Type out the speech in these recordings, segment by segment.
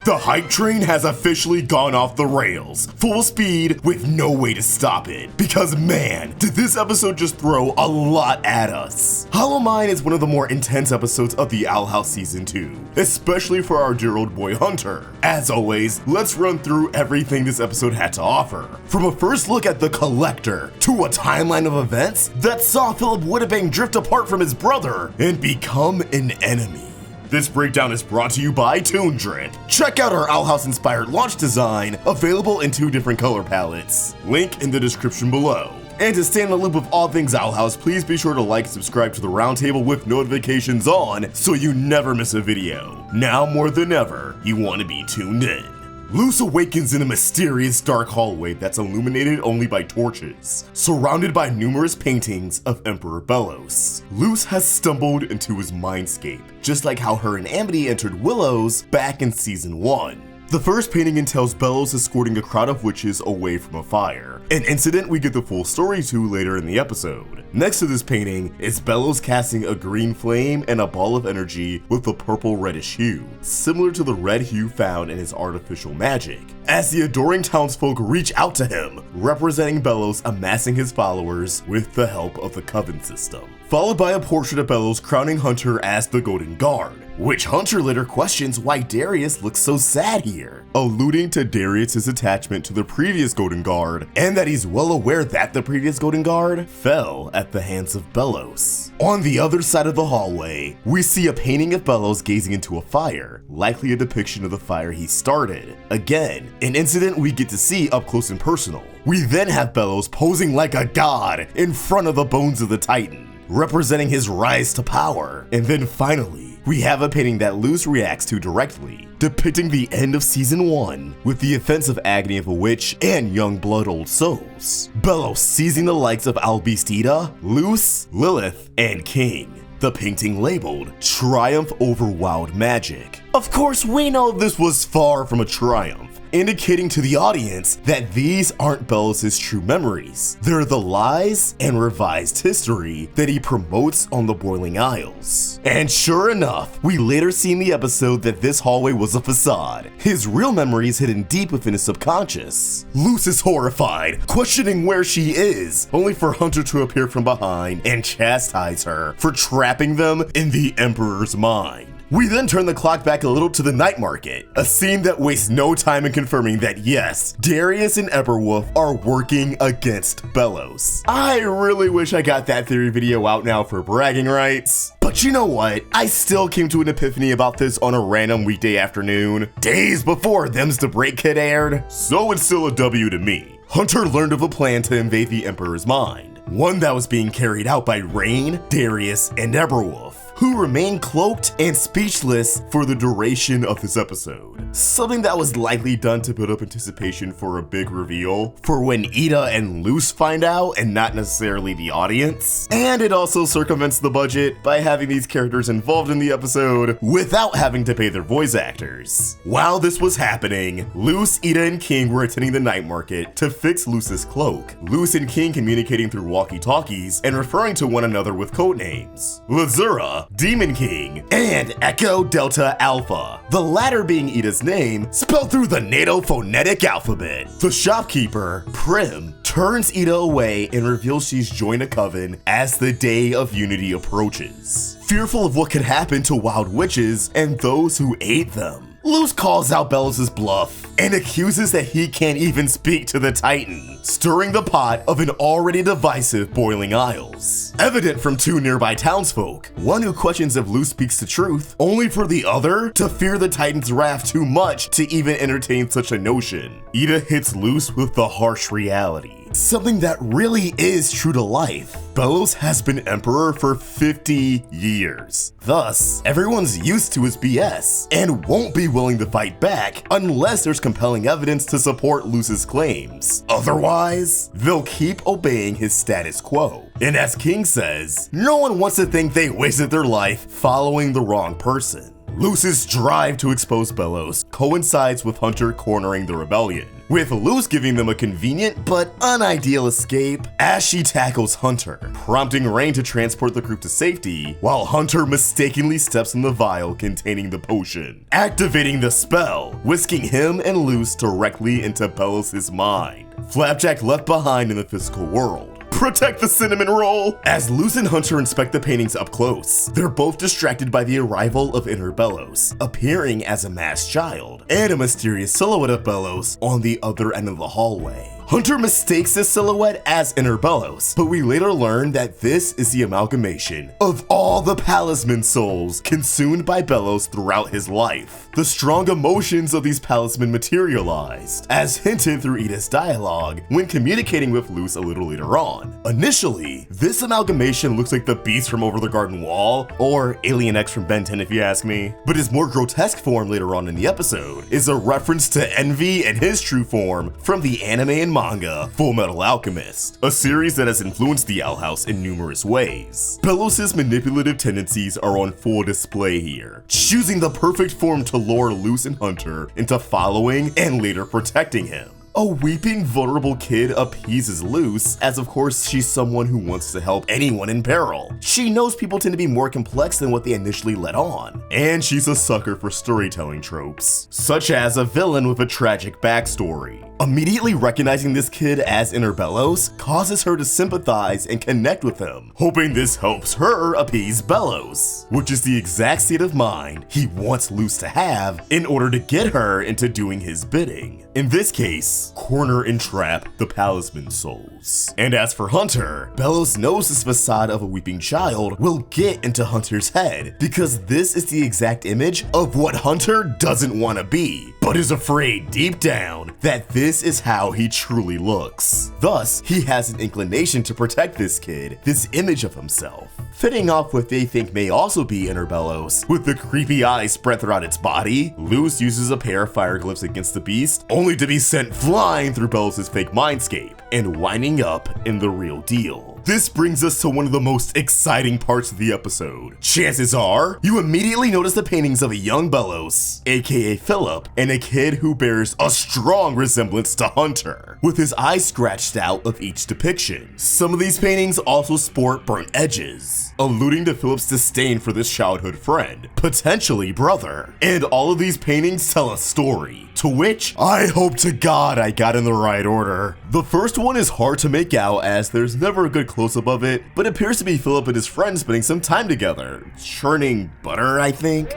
The hype train has officially gone off the rails, full speed with no way to stop it. Because man, did this episode just throw a lot at us. Hollow Mine is one of the more intense episodes of the Owl House Season 2, especially for our dear old boy Hunter. As always, let's run through everything this episode had to offer. From a first look at the Collector, to a timeline of events that saw Philip Whittebane drift apart from his brother and become an enemy. This breakdown is brought to you by Toon Drip. Check out our Owl House inspired launch design, available in 2 different color palettes. Link in the description below. And to stay in the loop of all things Owl House, please be sure to like and subscribe to the Roundtable with notifications on so you never miss a video. Now more than ever, you want to be tuned in. Luz awakens in a mysterious dark hallway that's illuminated only by torches, surrounded by numerous paintings of Emperor Belos. Luz has stumbled into his mindscape, just like how her and Amity entered Willow's back in Season 1. The first painting entails Belos escorting a crowd of witches away from a fire, an incident we get the full story to later in the episode. Next to this painting is Belos casting a green flame and a ball of energy with a purple reddish hue, similar to the red hue found in his artificial magic, as the adoring townsfolk reach out to him, representing Belos amassing his followers with the help of the coven system. Followed by a portrait of Belos crowning Hunter as the Golden Guard, which Hunter later questions why Darius looks so sad here, alluding to Darius' attachment to the previous Golden Guard, and that he's well aware that the previous Golden Guard fell at the hands of Belos. On the other side of the hallway, we see a painting of Belos gazing into a fire, likely a depiction of the fire he started. Again, an incident we get to see up close and personal. We then have Belos posing like a god in front of the bones of the Titan, representing his rise to power. And then finally, we have a painting that Luz reacts to directly, depicting the end of Season 1 with the offensive agony of a witch and young blood old souls. Belos seizing the likes of Albistida, Luz, Lilith, and King. The painting labeled Triumph over Wild Magic. Of course, we know this was far from a triumph, indicating to the audience that these aren't Belos' true memories. They're the lies and revised history that he promotes on the Boiling Isles. And sure enough, we later see in the episode that this hallway was a facade, his real memories hidden deep within his subconscious. Luz is horrified, questioning where she is, only for Hunter to appear from behind and chastise her for trapping them in the Emperor's mind. We then turn the clock back a little to the night market, a scene that wastes no time in confirming that yes, Darius and Eberwolf are working against Belos. I really wish I got that theory video out now for bragging rights. But you know what? I still came to an epiphany about this on a random weekday afternoon, days before Them's the Break Kid aired, so it's still a W to me. Hunter learned of a plan to invade the Emperor's mind, one that was being carried out by Raine, Darius, and Eberwolf, who remain cloaked and speechless for the duration of this episode. Something that was likely done to build up anticipation for a big reveal for when Ida and Luz find out and not necessarily the audience. And it also circumvents the budget by having these characters involved in the episode without having to pay their voice actors. While this was happening, Luz, Ida, and King were attending the night market to fix Luz's cloak. Luz and King communicating through walkie-talkies and referring to one another with codenames: Lazura, Demon King, and Echo Delta Alpha, the latter being Ida's name spelled through the NATO phonetic alphabet. The shopkeeper, Prim, turns Ida away and reveals she's joined a coven as the Day of Unity approaches, fearful of what could happen to wild witches and those who aid them. Luz calls out Belos' bluff and accuses that he can't even speak to the Titan, stirring the pot of an already divisive Boiling Isles. Evident from 2 nearby townsfolk, one who questions if Luz speaks the truth, only for the other to fear the Titan's wrath too much to even entertain such a notion. Ida hits Luz with the harsh reality, something that really is true to life. Belos has been emperor for 50 years. Thus, everyone's used to his BS and won't be willing to fight back unless there's compelling evidence to support Luz's claims. Otherwise, they'll keep obeying his status quo. And as King says, no one wants to think they wasted their life following the wrong person. Luce's drive to expose Belos coincides with Hunter cornering the rebellion, with Luce giving them a convenient but unideal escape as she tackles Hunter, prompting Raine to transport the group to safety, while Hunter mistakenly steps in the vial containing the potion, activating the spell, whisking him and Luce directly into Belos' mind. Flapjack left behind in the physical world. Protect the cinnamon roll! As Luce and Hunter inspect the paintings up close, they're both distracted by the arrival of Inner Belos, appearing as a masked child, and a mysterious silhouette of Belos on the other end of the hallway. Hunter mistakes this silhouette as Inner Belos, but we later learn that this is the amalgamation of all the Palisman souls consumed by Belos throughout his life. The strong emotions of these Palisman materialized, as hinted through Edith's dialogue when communicating with Luce a little later on. Initially, this amalgamation looks like the Beast from Over the Garden Wall, or Alien X from Ben 10 if you ask me, but his more grotesque form later on in the episode is a reference to Envy and his true form from the anime and manga Full Metal Alchemist, a series that has influenced the Owl House in numerous ways. Belos' manipulative tendencies are on full display here, choosing the perfect form to lure Luce and Hunter into following and later protecting him. A weeping, vulnerable kid appeases Luce, as of course she's someone who wants to help anyone in peril. She knows people tend to be more complex than what they initially let on, and she's a sucker for storytelling tropes, such as a villain with a tragic backstory. Immediately recognizing this kid as Inner Belos causes her to sympathize and connect with him, hoping this helps her appease Belos, which is the exact state of mind he wants Luce to have in order to get her into doing his bidding. In this case, corner and trap the Palisman souls. And as for Hunter, Belos knows this facade of a weeping child will get into Hunter's head, because this is the exact image of what Hunter doesn't want to be, but is afraid deep down that this is how he truly looks. Thus, he has an inclination to protect this kid, this image of himself. Fitting off what they think may also be Inner Belos, with the creepy eyes spread throughout its body, Luce uses a pair of fire glyphs against the beast, only to be sent flying through Belos' fake mindscape, and winding up in the real deal. This brings us to one of the most exciting parts of the episode. Chances are, you immediately notice the paintings of a young Belos, aka Philip, and a kid who bears a strong resemblance to Hunter, with his eyes scratched out of each depiction. Some of these paintings also sport burnt edges, alluding to Philip's disdain for this childhood friend, potentially brother. And all of these paintings tell a story, to which I hope to God I got in the right order. The first one is hard to make out as there's never a good close-up of it, but it appears to be Philip and his friend spending some time together, churning butter, I think.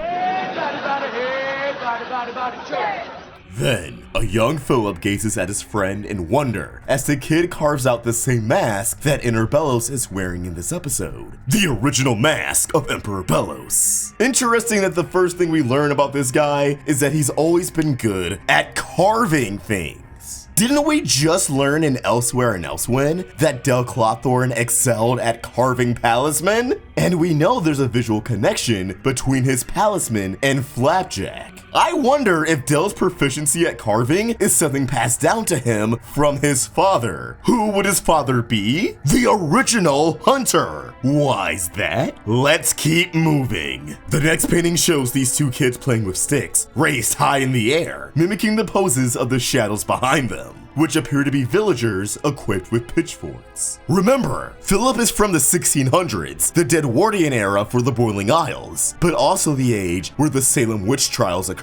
Then, a young Philip gazes at his friend in wonder as the kid carves out the same mask that Inner Belos is wearing in this episode. The original mask of Emperor Belos. Interesting that the first thing we learn about this guy is that he's always been good at carving things. Didn't we just learn in Elsewhere and Elsewhen that Del Clawthorne excelled at carving Palisman? And we know there's a visual connection between his Palisman and Flapjack. I wonder if Del's proficiency at carving is something passed down to him from his father. Who would his father be? The original Hunter. Why's that? Let's keep moving. The next painting shows these two kids playing with sticks, raised high in the air, mimicking the poses of the shadows behind them, which appear to be villagers equipped with pitchforks. Remember, Philip is from the 1600s, the Deadwardian era for the Boiling Isles, but also the age where the Salem witch trials occurred.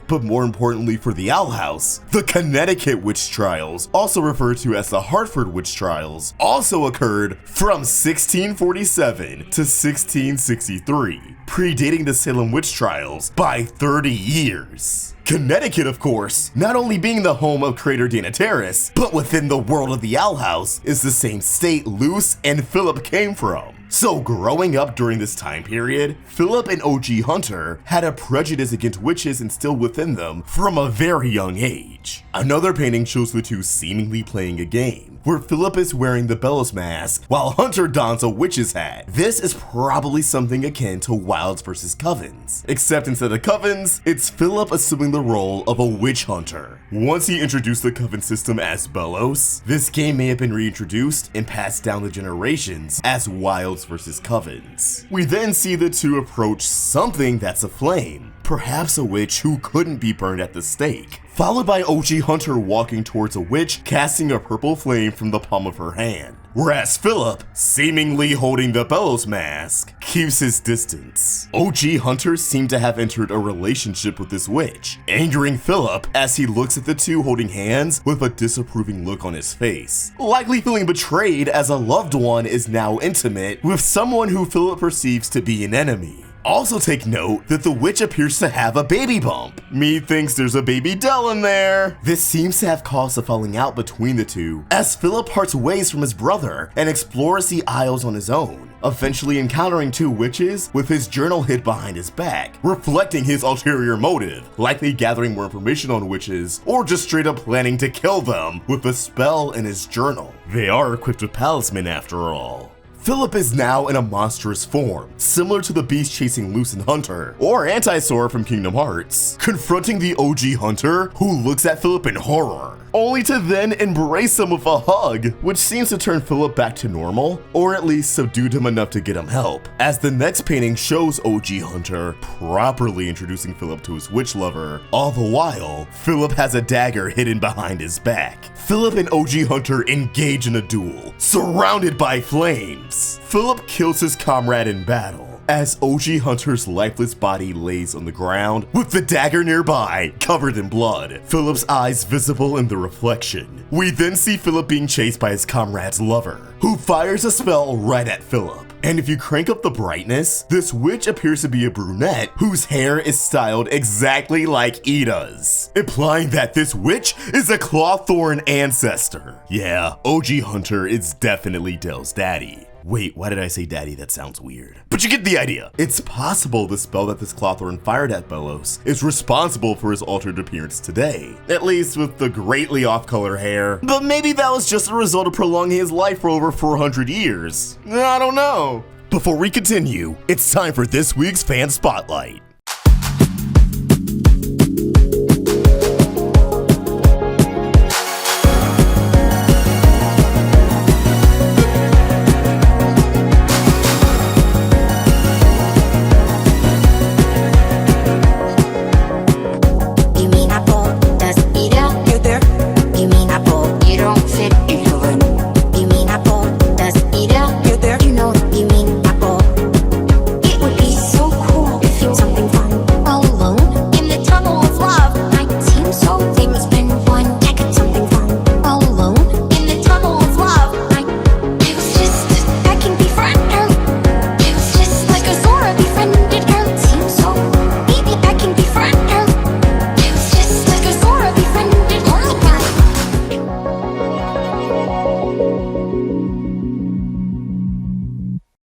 But more importantly for the Owl House, the Connecticut witch trials, also referred to as the Hartford witch trials, also occurred from 1647 to 1663, predating the Salem witch trials by 30 years. Connecticut, of course, not only being the home of Crater Danataris, but within the world of the Owl House, is the same state Luce and Philip came from. So growing up during this time period, Philip and OG Hunter had a prejudice against witches instilled within them from a very young age. Another painting shows the two seemingly playing a game, where Philip is wearing the Belos mask while Hunter dons a witch's hat. This is probably something akin to Wilds versus Covens, except instead of Covens, it's Philip assuming the role of a witch hunter. Once he introduced the Coven system as Belos, this game may have been reintroduced and passed down the generations as Wilds versus Covens. We then see the two approach something that's aflame, perhaps a witch who couldn't be burned at the stake, followed by OG Hunter walking towards a witch casting a purple flame from the palm of her hand. Whereas Philip, seemingly holding the Belos mask, keeps his distance. OG Hunter seemed to have entered a relationship with this witch, angering Philip as he looks at the two holding hands with a disapproving look on his face, likely feeling betrayed as a loved one is now intimate with someone who Philip perceives to be an enemy. Also take note that the witch appears to have a baby bump. Me thinks there's a baby Dell in there. This seems to have caused a falling out between the two, as Philip parts ways from his brother and explores the Isles on his own, eventually encountering two witches with his journal hid behind his back, reflecting his ulterior motive, likely gathering more information on witches or just straight up planning to kill them with a spell in his journal. They are equipped with talisman after all. Philip is now in a monstrous form, similar to the beast chasing Luce and Hunter, or Anti-Sora from Kingdom Hearts, confronting the OG Hunter, who looks at Philip in horror, only to then embrace him with a hug, which seems to turn Philip back to normal, or at least subdued him enough to get him help, as the next painting shows OG Hunter properly introducing Philip to his witch lover. All the while, Philip has a dagger hidden behind his back. Philip and OG Hunter engage in a duel, surrounded by flames. Philip kills his comrade in battle, as OG Hunter's lifeless body lays on the ground, with the dagger nearby, covered in blood, Philip's eyes visible in the reflection. We then see Philip being chased by his comrade's lover, who fires a spell right at Philip. And if you crank up the brightness, this witch appears to be a brunette whose hair is styled exactly like Ida's, implying that this witch is a Clawthorne ancestor. Yeah, OG Hunter is definitely Dell's daddy. Wait, why did I say daddy? That sounds weird. But you get the idea. It's possible the spell that this Clawthorne fired at Belos is responsible for his altered appearance today, at least with the greatly off-color hair. But maybe that was just a result of prolonging his life for over 400 years. I don't know. Before we continue, it's time for this week's Fan Spotlight.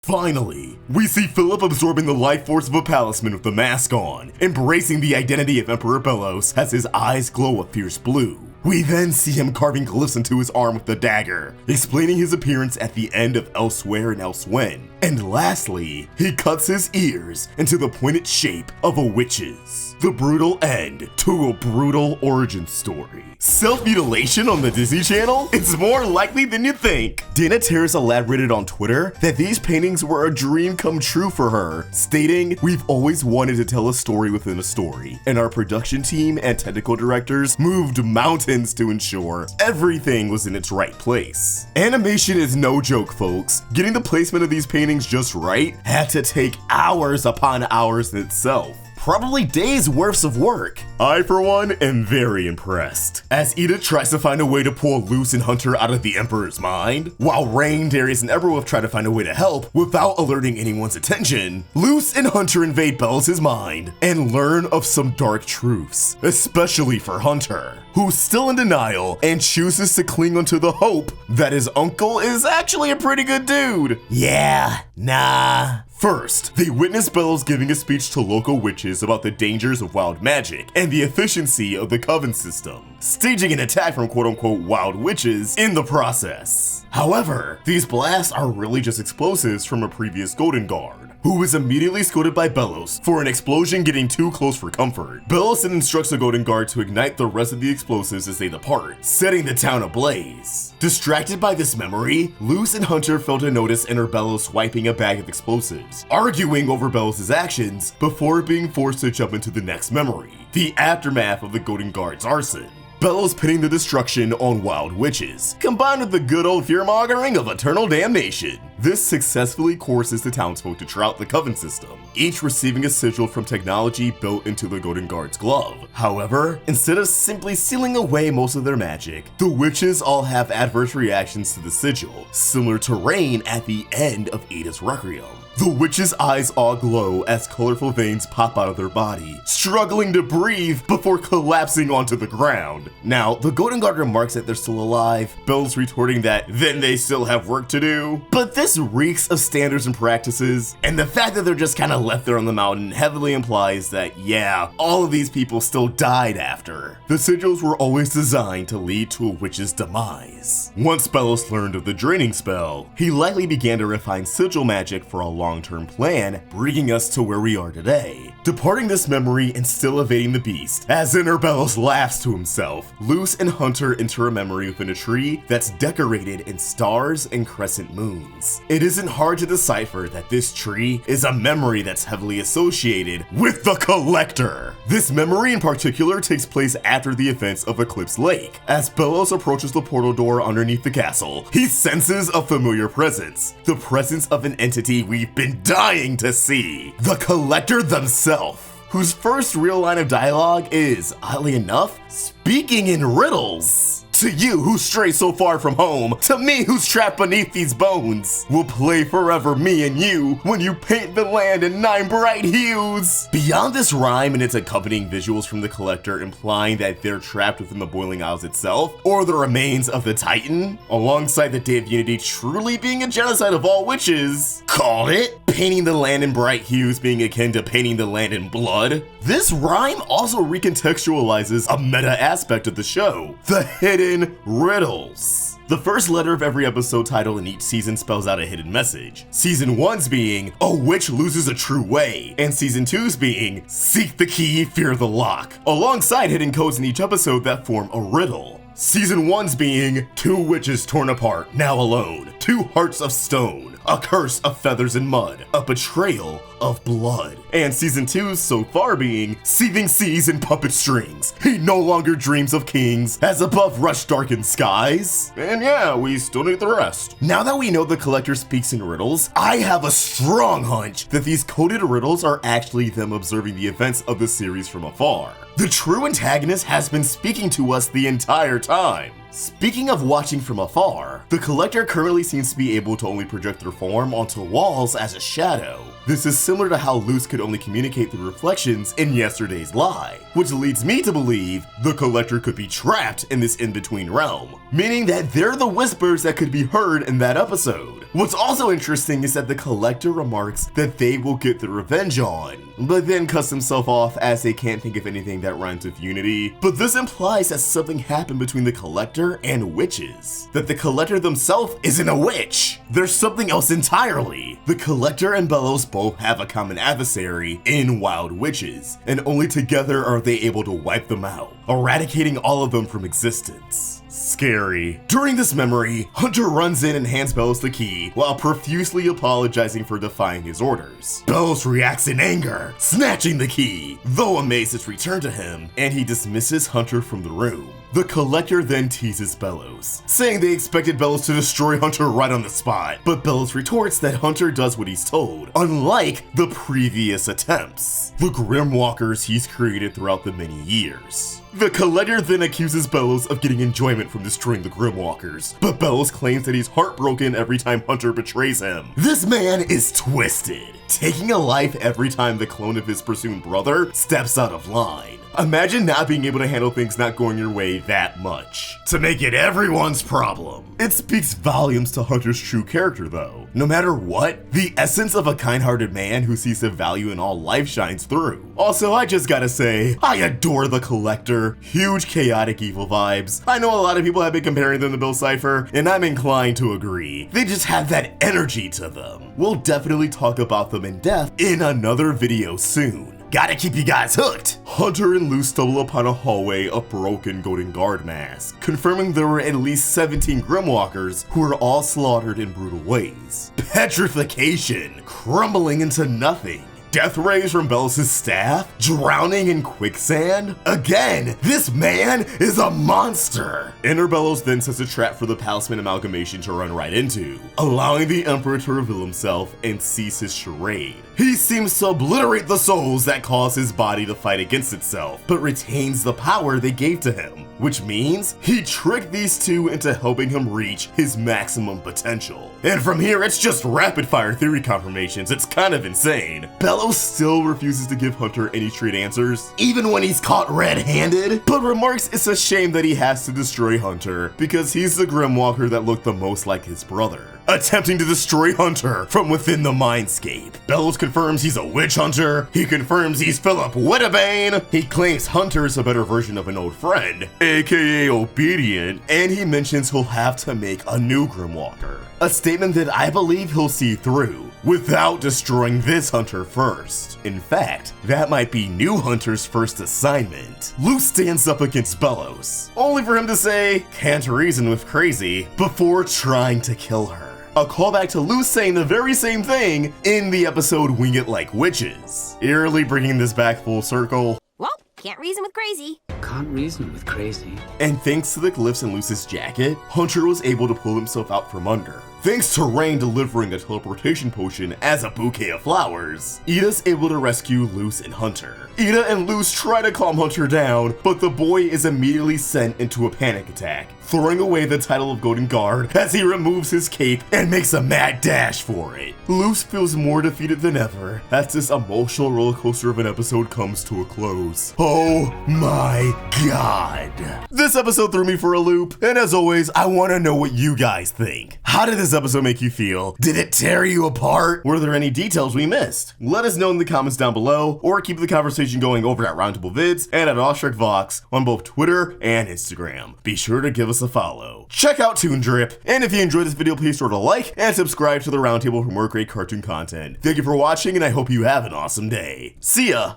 Finally, we see Philip absorbing the life force of a palisman with the mask on, embracing the identity of Emperor Belos as his eyes glow a fierce blue. We then see him carving glyphs into his arm with the dagger, explaining his appearance at the end of Elsewhere and Elsewhen. And lastly, he cuts his ears into the pointed shape of a witch's. The brutal end to a brutal origin story. Self-mutilation on the Disney Channel? It's more likely than you think. Dana Terrace elaborated on Twitter that these paintings were a dream come true for her, stating, "We've always wanted to tell a story within a story, and our production team and technical directors moved mountains to ensure everything was in its right place." Animation is no joke, folks. Getting the placement of these paintings just right had to take hours upon hours in itself. Probably days worth of work. I, for one, am very impressed, as Ida tries to find a way to pull Luce and Hunter out of the Emperor's mind, while Raine, Darius, and Eberwolf try to find a way to help without alerting anyone's attention. Luce and Hunter invade Belos' mind and learn of some dark truths, especially for Hunter, who's still in denial and chooses to cling onto the hope that his uncle is actually a pretty good dude. Yeah, nah. First, they witness Belos giving a speech to local witches about the dangers of wild magic and the efficiency of the coven system, staging an attack from quote-unquote wild witches in the process. However, these blasts are really just explosives from a previous Golden Guard. who is immediately scolded by Belos for an explosion getting too close for comfort. Belos then instructs the Golden Guard to ignite the rest of the explosives as they depart, setting the town ablaze. Distracted by this memory, Luz and Hunter fail to notice enter Belos swiping a bag of explosives, arguing over Belos' actions before being forced to jump into the next memory, the aftermath of the Golden Guard's arson. Belos pinning the destruction on wild witches, combined with the good old fear-mongering of eternal damnation. This successfully courses the townsfolk to try out the coven system, each receiving a sigil from technology built into the Golden Guard's glove. However, instead of simply sealing away most of their magic, the witches all have adverse reactions to the sigil, similar to Raine at the end of Ada's Requiem. The witches' eyes all glow as colorful veins pop out of their body, struggling to breathe before collapsing onto the ground. Now, the Golden Guard remarks that they're still alive, Belos retorting that then they still have work to do. But this reeks of standards and practices, and the fact that they're just kinda left there on the mountain heavily implies that, yeah, all of these people still died after. The sigils were always designed to lead to a witch's demise. Once Belos learned of the draining spell, he likely began to refine sigil magic for a long-term plan, bringing us to where we are today. Departing this memory and still evading the beast, as Inner Belos laughs to himself, Luz and Hunter enter a memory within a tree that's decorated in stars and crescent moons. It isn't hard to decipher that this tree is a memory that's heavily associated with the Collector. This memory in particular takes place after the events of Eclipse Lake. As Belos approaches the portal door underneath the castle, he senses a familiar presence, the presence of an entity we've been dying to see, the Collector themselves, whose first real line of dialogue is, oddly enough, speaking in riddles. To you who stray so far from home, to me who's trapped beneath these bones, we'll play forever me and you when you paint the land in 9 bright hues. Beyond this rhyme and its accompanying visuals from the Collector implying that they're trapped within the Boiling Isles itself, or the remains of the Titan, alongside the Day of Unity truly being a genocide of all witches, called it, painting the land in bright hues being akin to painting the land in blood. This rhyme also recontextualizes a meta aspect of the show, the hidden riddles. The first letter of every episode title in each season spells out a hidden message. Season 1's being, a witch loses a true way, and Season 2's being, seek the key, fear the lock, alongside hidden codes in each episode that form a riddle. Season 1's being, 2 witches torn apart, now alone, 2 hearts of stone, a curse of feathers and mud, a betrayal of blood. And Season 2's so far being, seething seas and puppet strings, he no longer dreams of kings, as above rush darkened skies. And yeah, we still need the rest. Now that we know the Collector speaks in riddles, I have a strong hunch that these coded riddles are actually them observing the events of the series from afar. The true antagonist has been speaking to us the entire time. Speaking of watching from afar, the Collector currently seems to be able to only project their form onto walls as a shadow. This is similar to how Luz could only communicate through reflections in Yesterday's Lie, which leads me to believe the Collector could be trapped in this in-between realm, meaning that they're the whispers that could be heard in that episode. What's also interesting is that the Collector remarks that they will get their revenge on, but then cuts himself off as they can't think of anything that rhymes with unity. But this implies that something happened between the Collector and witches, that the Collector themselves isn't a witch. There's something else entirely. The Collector and Belos both have a common adversary in wild witches, and only together are they able to wipe them out, eradicating all of them from existence. Scary. During this memory, Hunter runs in and hands Belos the key while profusely apologizing for defying his orders. Belos reacts in anger, snatching the key, though amazed it's returned to him, and he dismisses Hunter from the room. The Collector then teases Belos, saying they expected Belos to destroy Hunter right on the spot, but Belos retorts that Hunter does what he's told, unlike the previous attempts, the Grimwalkers he's created throughout the many years. The Collector then accuses Belos of getting enjoyment from destroying the Grimwalkers, but Belos claims that he's heartbroken every time Hunter betrays him. This man is twisted, taking a life every time the clone of his presumed brother steps out of line. Imagine not being able to handle things not going your way that much, to make it everyone's problem. It speaks volumes to Hunter's true character though. No matter what, the essence of a kind-hearted man who sees the value in all life shines through. Also, I just gotta say, I adore the Collector. Hunter, huge chaotic evil vibes. I know a lot of people have been comparing them to Bill Cipher, and I'm inclined to agree. They just have that energy to them. We'll definitely talk about them in depth in another video soon. Gotta keep you guys hooked! Hunter and Luz stumble upon a hallway of broken Golden Guard masks, confirming there were at least 17 Grimwalkers who were all slaughtered in brutal ways. Petrification, crumbling into nothing. Death rays from Belos' staff, drowning in quicksand? Again, this man is a monster! Enter Belos then sets a trap for the Palisman amalgamation to run right into, allowing the Emperor to reveal himself and cease his charade. He seems to obliterate the souls that cause his body to fight against itself, but retains the power they gave to him, which means he tricked these two into helping him reach his maximum potential. And from here, it's just rapid-fire theory confirmations. It's kind of insane. Belos still refuses to give Hunter any straight answers, even when he's caught red-handed, but remarks it's a shame that he has to destroy Hunter because he's the Grimwalker that looked the most like his brother, attempting to destroy Hunter from within the mindscape. Belos confirms he's a witch hunter, he confirms he's Philip Whittebane, he claims Hunter's a better version of an old friend, aka obedient, and he mentions he'll have to make a new Grimwalker. A statement that I believe he'll see through, without destroying this Hunter first. In fact, that might be new Hunter's first assignment. Luz stands up against Belos, only for him to say, "Can't reason with crazy," before trying to kill her. A callback to Luz saying the very same thing in the episode Wing It Like Witches, eerily bringing this back full circle. Well, can't reason with crazy. Can't reason with crazy. And thanks to the glyphs in Luz's jacket, Hunter was able to pull himself out from under. Thanks to Raine delivering a teleportation potion as a bouquet of flowers, Ida's able to rescue Luz and Hunter. Ida and Luz try to calm Hunter down, but the boy is immediately sent into a panic attack, throwing away the title of Golden Guard as he removes his cape and makes a mad dash for it. Luz feels more defeated than ever as this emotional rollercoaster of an episode comes to a close. Oh my god. This episode threw me for a loop, and as always, I want to know what you guys think. How did this episode make you feel? Did it tear you apart? Were there any details we missed? Let us know in the comments down below, or keep the conversation going over at Roundtable Vids and at AwestruckVox on both Twitter and Instagram. Be sure to give us a follow. Check out Toon Drip, and if you enjoyed this video, please sort to like and subscribe to the Roundtable for more great cartoon content. Thank you for watching, and I hope you have an awesome day. See ya!